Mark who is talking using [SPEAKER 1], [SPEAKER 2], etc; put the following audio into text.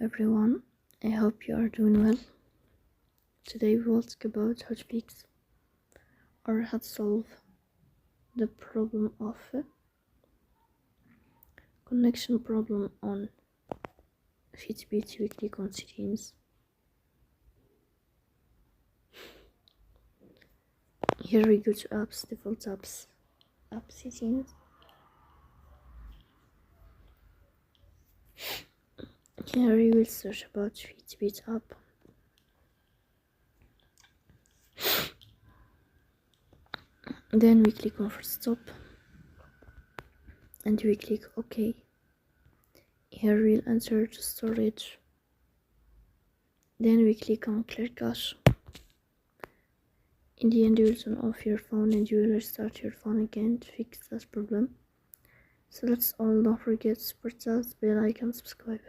[SPEAKER 1] Everyone, I hope you are doing well. Today we will talk about how to fix or how to solve the problem of connection problem on Fitbit weekly on settings. Here we go to apps, default apps, app settings. Here we will search about Fitbit app. Then we click on first stop and we click OK. Here we'll enter the storage. Then we click on clear cache. In the end, you will turn off your phone and you will restart your phone again to fix that problem. So that's all. Don't forget to support us, bell icon, subscribe.